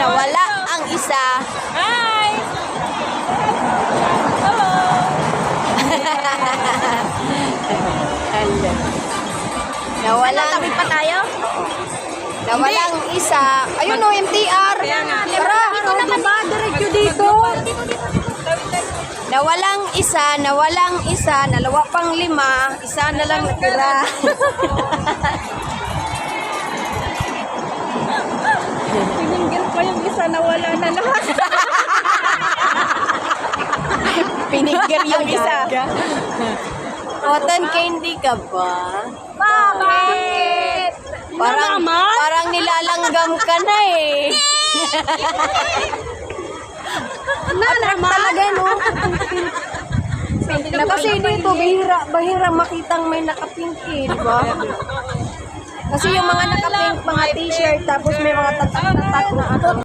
nawala ang isa. Hi! Hello! Nawala Tabi pa tayo? nawala ang isa. Ayun o, MTR. Kaya nga. Tara. Ito naman ba? Diretso dito. Nawalang isa, nalawa pang 5, isa na lang natira. Pininggil pa yung isa na wala na lahat. Pinigger yung isa. Cotton candy ka ba? Bakit? Parang nilalanggam ka na eh. Talaga no. Na kasi dito bahira makitang may nakapink eh, di ba? Kasi yung mga nakapink, mga t-shirt, tapos may mga tatak-tatak na